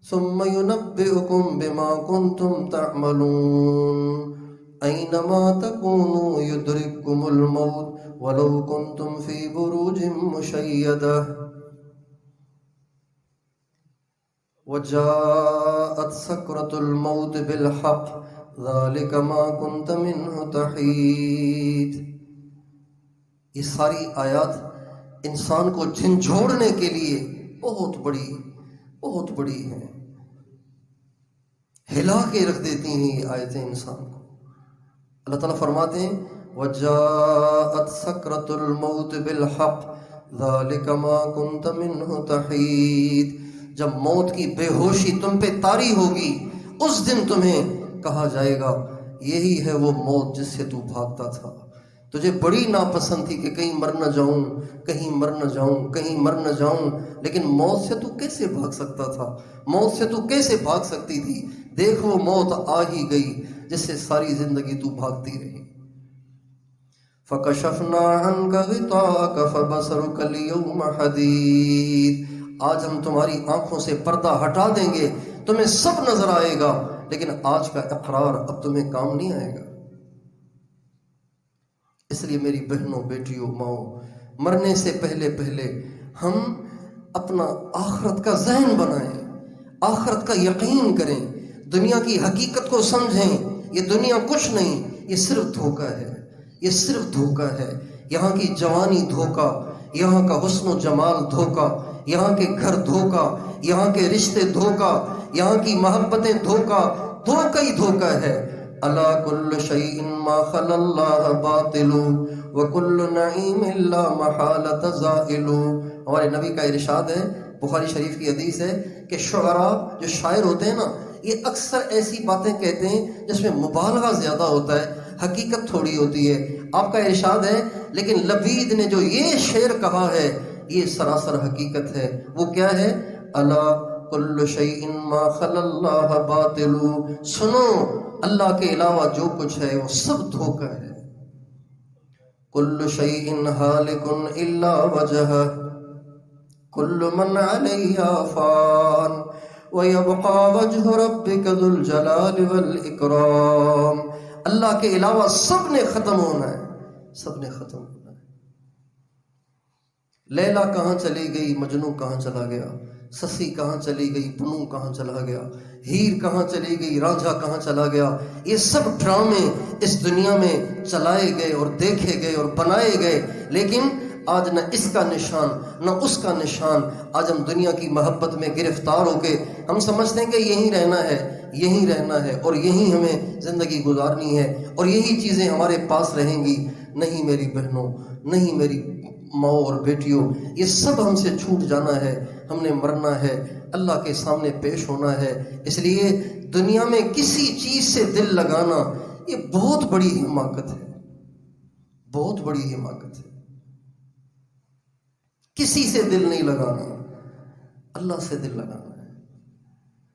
ثم ينبئكم بما كنتم تعملون اينما تكونوا يدرككم الموت ولو كنتم في بروج مشيدة وجاءت سكرة الموت بالحق ذلك ما كنت منه تحيد۔ یہ ساری آیات انسان کو جھنجھوڑنے کے لیے بہت بڑی ہیں، ہلا کے رکھ دیتی ہیں یہ آیتیں انسان کو۔ اللہ تعالیٰ فرماتے ہیں وَجَاءَتْ سَكْرَةُ الْمَوْتِ بِالْحَقِّ ذالک ما کنت منہ تحید، جب موت کی بے ہوشی تم پہ طاری ہوگی اس دن تمہیں کہا جائے گا یہی ہے وہ موت جس سے تو بھاگتا تھا۔ تجھے بڑی ناپسند تھی کہ کہیں مر نہ جاؤں، کہیں مر نہ جاؤں، کہیں مر نہ جاؤں، لیکن موت سے تو کیسے بھاگ سکتا تھا، موت سے تو کیسے بھاگ سکتی تھی؟ دیکھ وہ موت آ ہی گئی جس سے ساری زندگی تو بھاگتی رہی۔ فَكَشَفْنَا عَنْكَ غِطَاءَكَ فَبَصَرُكَ الْيَوْمَ حَدِيدٌ، آج ہم تمہاری آنکھوں سے پردہ ہٹا دیں گے، تمہیں سب نظر آئے گا، لیکن آج کا اقرار اب تمہیں کام نہیں آئے گا۔ اس لیے میری بہنوں، بیٹیوں، ماؤں، مرنے سے پہلے پہلے ہم اپنا آخرت کا ذہن بنائیں، آخرت کا یقین کریں، دنیا کی حقیقت کو سمجھیں۔ یہ دنیا کچھ نہیں، یہ صرف دھوکہ ہے، یہ صرف دھوکہ ہے۔ یہاں کی جوانی دھوکہ، یہاں کا حسن و جمال دھوکہ، یہاں کے گھر دھوکہ، یہاں کے رشتے دھوکہ، یہاں کی محبتیں دھوکہ، دھوکہ ہی دھوکہ ہے۔ الا کل شیء ما خلا اللہ باطل وکل نعیم لا محالۃ زائل۔ ہمارے نبی کا ارشاد ہے، بخاری شریف کی حدیث ہے کہ شعراء، جو شاعر ہوتے ہیں نا، یہ اکثر ایسی باتیں کہتے ہیں جس میں مبالغہ زیادہ ہوتا ہے، حقیقت تھوڑی ہوتی ہے۔ آپ کا ارشاد ہے لیکن لبید نے جو یہ شعر کہا ہے یہ سراسر حقیقت ہے۔ وہ کیا ہے؟ الا کل شیء ما خلا اللہ باطل، سنو اللہ کے علاوہ جو کچھ ہے وہ سب دھوکہ ہے۔ کل شیء ہالک الا وجہہ کل من علیہا فان ویبقى وجہ ربک ذو الجلال والاکرام، اللہ کے علاوہ سب نے ختم ہونا ہے، سب نے ختم ہونا ہے۔ لیلا کہاں چلی گئی، مجنو کہاں چلا گیا، سسی کہاں چلی گئی، پنو کہاں چلا گیا، ہیر کہاں چلی گئی، رانجھا کہاں چلا گیا، یہ سب ڈرامے اس دنیا میں چلائے گئے اور دیکھے گئے اور بنائے گئے، لیکن آج نہ اس کا نشان نہ اس کا نشان۔ آج ہم دنیا کی محبت میں گرفتار ہو کے ہم سمجھتے ہیں کہ یہیں رہنا ہے، یہیں رہنا ہے اور یہیں ہمیں زندگی گزارنی ہے اور یہی چیزیں ہمارے پاس رہیں گی۔ نہیں میری بہنوں، نہیں میری ماں اور بیٹیوں، یہ سب ہم سے چھوٹ جانا ہے، ہم نے مرنا ہے، اللہ کے سامنے پیش ہونا ہے۔ اس لیے دنیا میں کسی چیز سے دل لگانا یہ بہت بڑی حماقت ہے، بہت بڑی حماقت ہے۔ کسی سے دل نہیں لگانا، اللہ سے دل لگانا ہے،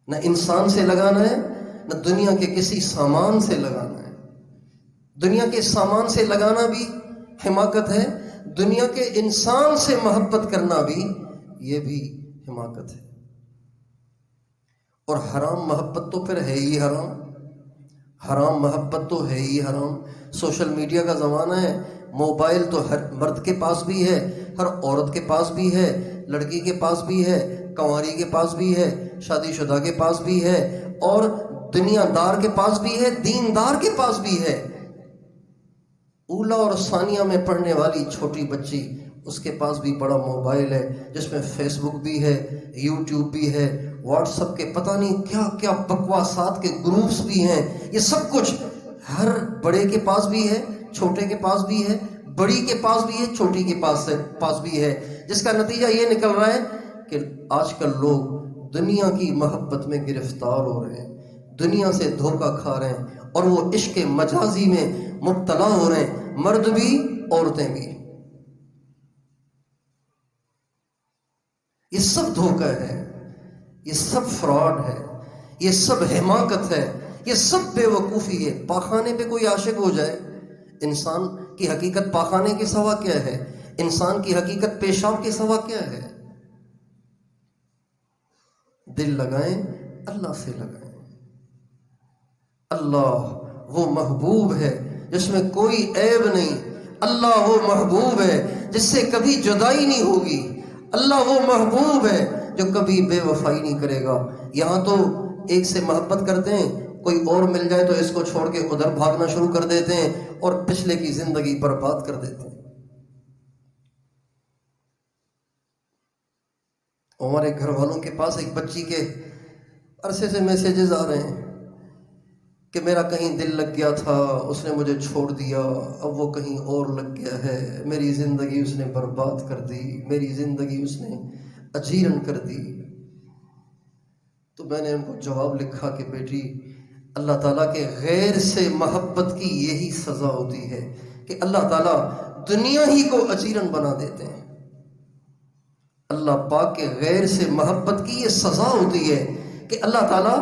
نہ انسان سے لگانا ہے، نہ دنیا کے کسی سامان سے لگانا ہے۔ دنیا کے سامان سے لگانا بھی حماقت ہے، دنیا کے انسان سے محبت کرنا بھی یہ بھی حماقت ہے۔ اور حرام محبت تو پھر ہے ہی حرام، حرام محبت تو ہے ہی حرام۔ سوشل میڈیا کا زمانہ ہے، موبائل تو ہر مرد کے پاس بھی ہے، ہر عورت کے پاس بھی ہے، لڑکی کے پاس بھی ہے، کنواری کے پاس بھی ہے، شادی شدہ کے پاس بھی ہے، اور دنیا دار کے پاس بھی ہے، دیندار کے پاس بھی ہے۔ اولا اور ثانیہ میں پڑھنے والی چھوٹی بچی، اس کے پاس بھی بڑا موبائل ہے جس میں فیس بک بھی ہے، یوٹیوب بھی ہے، واٹس ایپ کے پتہ نہیں کیا کیا بکواسات کے گروپس بھی ہیں۔ یہ سب کچھ ہر بڑے کے پاس بھی ہے، چھوٹے کے پاس بھی ہے، بڑی کے پاس بھی ہے، چھوٹی کے پاس بھی ہے، جس کا نتیجہ یہ نکل رہا ہے کہ آج کل لوگ دنیا کی محبت میں گرفتار ہو رہے ہیں، دنیا سے دھوکہ کھا رہے ہیں اور وہ عشق مجازی میں مبتلا ہو رہے ہیں، مرد بھی عورتیں بھی۔ یہ سب دھوکہ ہے، یہ سب فراڈ ہے، یہ سب حماقت ہے، یہ سب بے وقوفی ہے۔ پاخانے پہ کوئی عاشق ہو جائے، انسان کی حقیقت پاخانے کے سوا کیا ہے؟ انسان کی حقیقت پیشاب کے سوا کیا ہے؟ دل لگائیں، اللہ سے لگائیں۔ اللہ وہ محبوب ہے جس میں کوئی عیب نہیں، اللہ وہ محبوب ہے جس سے کبھی جدائی نہیں ہوگی، اللہ وہ محبوب ہے جو کبھی بے وفائی نہیں کرے گا۔ یہاں تو ایک سے محبت کرتے ہیں، کوئی اور مل جائے تو اس کو چھوڑ کے ادھر بھاگنا شروع کر دیتے ہیں اور پچھلے کی زندگی برباد کر دیتے ہیں۔ ہمارے گھر والوں کے پاس ایک بچی کے عرصے سے میسیجز آ رہے ہیں کہ میرا کہیں دل لگ گیا تھا، اس نے مجھے چھوڑ دیا، اب وہ کہیں اور لگ گیا ہے، میری زندگی اس نے برباد کر دی، میری زندگی اس نے اجیرن کر دی۔ تو میں نے ان کو جواب لکھا کہ بیٹی، اللہ تعالیٰ کے غیر سے محبت کی یہی سزا ہوتی ہے کہ اللہ تعالیٰ دنیا ہی کو اجیرن بنا دیتے ہیں۔ اللہ پاک کے غیر سے محبت کی یہ سزا ہوتی ہے کہ اللہ تعالیٰ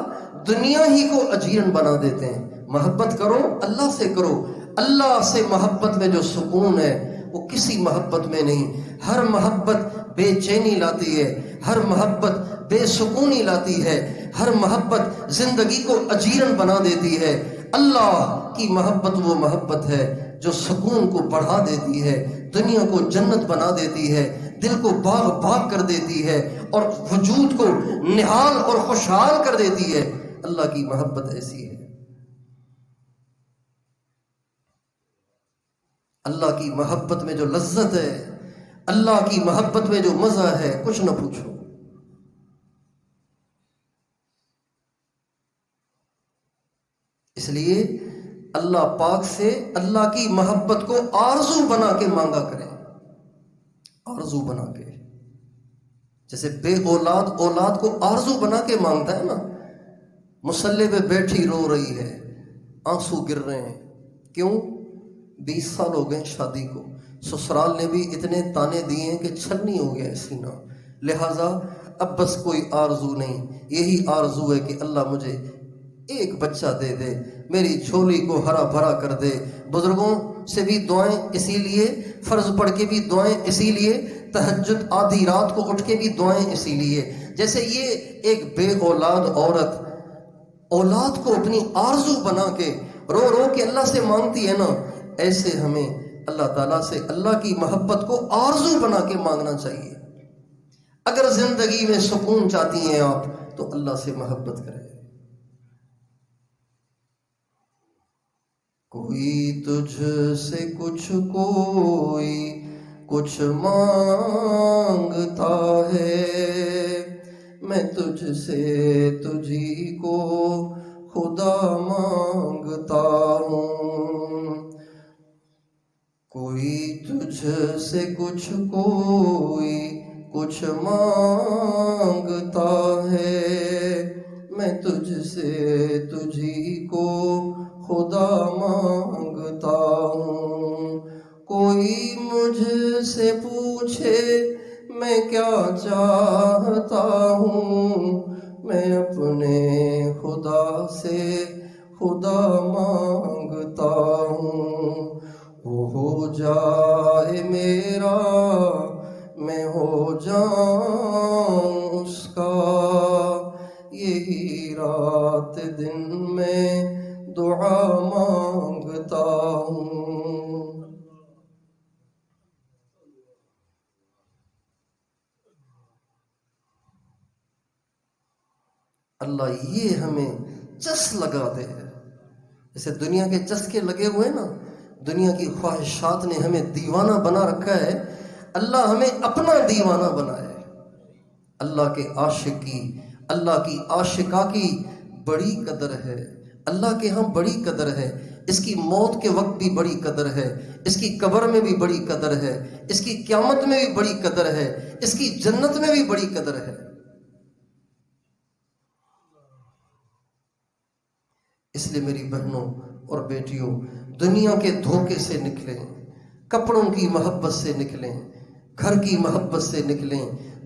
دنیا ہی کو اجیرن بنا دیتے ہیں۔ محبت کرو، اللہ سے کرو۔ اللہ سے محبت میں جو سکون ہے وہ کسی محبت میں نہیں۔ ہر محبت بے چینی لاتی ہے، ہر محبت بے سکونی لاتی ہے، ہر محبت زندگی کو اجیرن بنا دیتی ہے۔ اللہ کی محبت وہ محبت ہے جو سکون کو بڑھا دیتی ہے، دنیا کو جنت بنا دیتی ہے، دل کو باغ باغ کر دیتی ہے اور وجود کو نہال اور خوشحال کر دیتی ہے۔ اللہ کی محبت ایسی ہے۔ اللہ کی محبت میں جو لذت ہے، اللہ کی محبت میں جو مزہ ہے، کچھ نہ پوچھو۔ اس لیے اللہ پاک سے اللہ کی محبت کو آرزو بنا کے مانگا کریں، آرزو بنا کے۔ جیسے بے اولاد اولاد کو آرزو بنا کے مانگتا ہے نا۔ مصلی پہ بیٹھی رو رہی ہے، آنسو گر رہے ہیں، کیوں؟ 20 سال ہو گئے شادی کو، سسرال نے بھی اتنے تانے دیے ہیں کہ چھلنی ہو گیا ہے سینہ، لہٰذا اب بس کوئی آرزو نہیں، یہی آرزو ہے کہ اللہ مجھے ایک بچہ دے دے، میری جھولی کو ہرا بھرا کر دے۔ بزرگوں سے بھی دعائیں اسی لیے، فرض پڑھ کے بھی دعائیں اسی لیے، تہجد آدھی رات کو اٹھ کے بھی دعائیں اسی لیے۔ جیسے یہ ایک بے اولاد عورت اولاد کو اپنی آرزو بنا کے رو رو کے اللہ سے مانگتی ہے نا، ایسے ہمیں اللہ تعالیٰ سے اللہ کی محبت کو آرزو بنا کے مانگنا چاہیے۔ اگر زندگی میں سکون چاہتی ہیں آپ تو اللہ سے محبت کریں۔ کوئی تجھ سے کوئی کچھ مانگتا ہے، میں تجھ سے تجھی کو خدا مانگتا ہوں۔ کوئی تجھ سے کوئی کچھ مانگتا ہے، میں تجھ سے تجھی کو خدا مانگتا ہوں۔ کوئی مجھ سے پوچھے میں کیا چاہتا ہوں، میں اپنے خدا سے خدا مانگتا ہوں۔ وہ ہو جائے میرا، میں ہو جاؤں اس کا، یہی رات دن میں دعا مانگتا ہوں۔ اللہ یہ ہمیں چس لگا دے، جیسے دنیا کے چسکے لگے ہوئے نا، دنیا کی خواہشات نے ہمیں دیوانہ بنا رکھا ہے، اللہ ہمیں اپنا دیوانہ بنائے۔ اللہ کے عاشق کی، اللہ کی عاشقہ کی بڑی قدر ہے، اللہ کے ہاں بڑی قدر ہے۔ اس کی موت کے وقت بھی بڑی قدر ہے، اس کی قبر میں بھی بڑی قدر ہے، اس کی قیامت میں بھی بڑی قدر ہے، اس کی جنت میں بھی بڑی قدر ہے۔ اس لیے میری بہنوں اور بیٹیوں، دنیا کے دھوکے سے نکلیں، کپڑوں کی محبت سے نکلیں، گھر کی محبت سے نکلیں،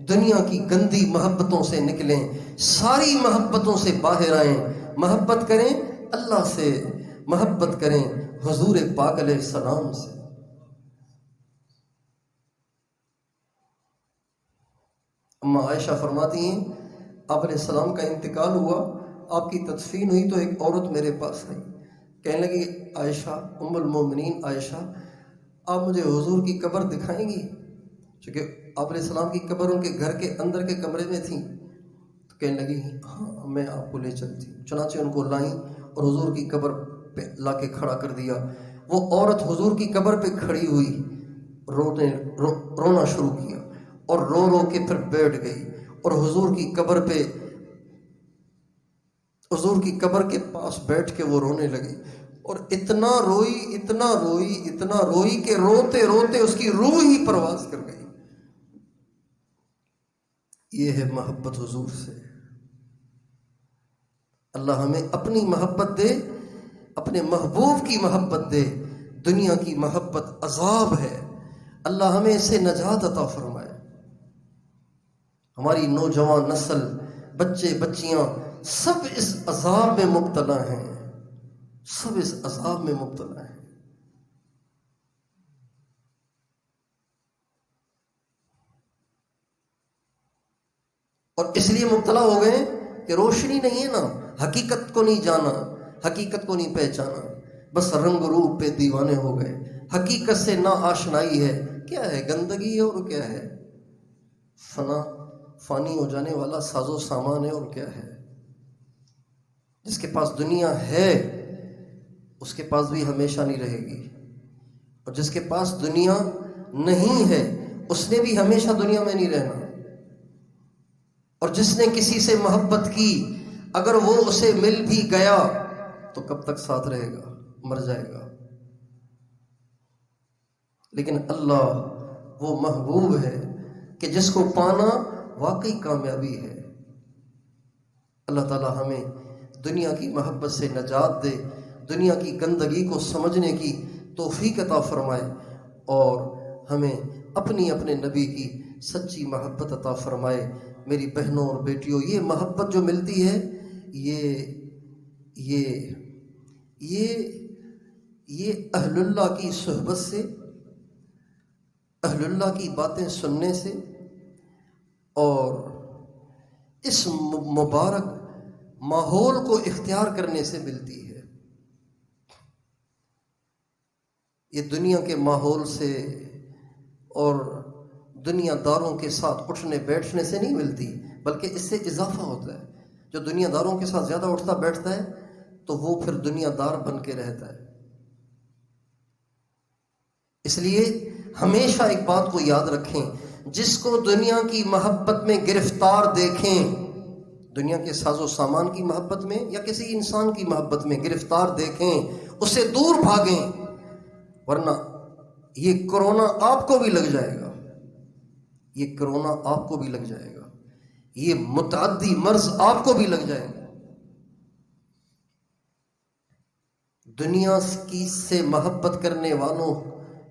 دنیا کی گندی محبتوں سے نکلیں، ساری محبتوں سے باہر آئیں۔ محبت کریں اللہ سے، محبت کریں حضور پاک علیہ السلام سے۔ اما عائشہ فرماتی ہیں آپ علیہ السلام کا انتقال ہوا، آپ کی تدفین ہوئی تو ایک عورت میرے پاس آئی، کہنے لگی عائشہ، ام المومنین عائشہ، آپ مجھے حضور کی قبر دکھائیں گی؟ چونکہ آپ علیہ السلام کی قبر ان کے گھر کے اندر کے کمرے میں تھی، تو کہنے لگی ہاں میں آپ کو لے چلتی۔ چنانچہ ان کو لائیں اور حضور کی قبر پہ لا کے کھڑا کر دیا۔ وہ عورت حضور کی قبر پہ کھڑی ہوئی، رونا شروع کیا اور رو رو کے پھر بیٹھ گئی اور حضور کی قبر پہ حضور کی قبر کے پاس بیٹھ کے وہ رونے لگی، اور اتنا روئی اتنا روئی اتنا روئی کہ روتے روتے اس کی روح ہی پرواز کر گئی۔ یہ ہے محبت حضور سے۔ اللہ ہمیں اپنی محبت دے، اپنے محبوب کی محبت دے۔ دنیا کی محبت عذاب ہے، اللہ ہمیں اس سے نجات عطا فرمائے۔ ہماری نوجوان نسل، بچے بچیاں سب اس عذاب میں مبتلا ہیں، سب اس عذاب میں مبتلا ہیں۔ اور اس لیے مبتلا ہو گئے کہ روشنی نہیں ہے نا، حقیقت کو نہیں جانا، حقیقت کو نہیں پہچانا، بس رنگ روپ پہ دیوانے ہو گئے، حقیقت سے نا آشنائی ہے۔ کیا ہے؟ گندگی ہے، اور کیا ہے؟ فانی ہو جانے والا ساز و سامان ہے، اور کیا ہے؟ جس کے پاس دنیا ہے اس کے پاس بھی ہمیشہ نہیں رہے گی، اور جس کے پاس دنیا نہیں ہے اس نے بھی ہمیشہ دنیا میں نہیں رہنا۔ اور جس نے کسی سے محبت کی، اگر وہ اسے مل بھی گیا تو کب تک ساتھ رہے گا؟ مر جائے گا۔ لیکن اللہ وہ محبوب ہے کہ جس کو پانا واقعی کامیابی ہے۔ اللہ تعالی ہمیں دنیا کی محبت سے نجات دے، دنیا کی گندگی کو سمجھنے کی توفیق عطا فرمائے، اور ہمیں اپنے نبی کی سچی محبت عطا فرمائے۔ میری بہنوں اور بیٹیوں، یہ محبت جو ملتی ہے یہ اہل اللہ کی صحبت سے، اہل اللہ کی باتیں سننے سے، اور اس مبارک ماحول کو اختیار کرنے سے ملتی ہے۔ یہ دنیا کے ماحول سے اور دنیا داروں کے ساتھ اٹھنے بیٹھنے سے نہیں ملتی، بلکہ اس سے اضافہ ہوتا ہے۔ جو دنیا داروں کے ساتھ زیادہ اٹھتا بیٹھتا ہے تو وہ پھر دنیا دار بن کے رہتا ہے۔ اس لیے ہمیشہ ایک بات کو یاد رکھیں، جس کو دنیا کی محبت میں گرفتار دیکھیں، دنیا کے ساز و سامان کی محبت میں یا کسی انسان کی محبت میں گرفتار دیکھیں، اس سے دور بھاگیں، ورنہ یہ کرونا آپ کو بھی لگ جائے گا، یہ کرونا آپ کو بھی لگ جائے گا، یہ متعدی مرض آپ کو بھی لگ جائے گا۔ دنیا کی سے محبت کرنے والوں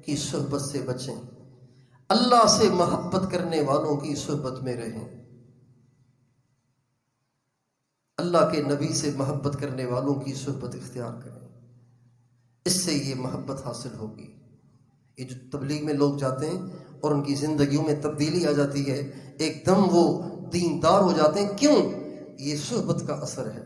کی صحبت سے بچیں، اللہ سے محبت کرنے والوں کی صحبت میں رہیں، اللہ کے نبی سے محبت کرنے والوں کی صحبت اختیار کریں، اس سے یہ محبت حاصل ہوگی۔ یہ جو تبلیغ میں لوگ جاتے ہیں اور ان کی زندگیوں میں تبدیلی آ جاتی ہے، ایک دم وہ دیندار ہو جاتے ہیں، کیوں؟ یہ صحبت کا اثر ہے۔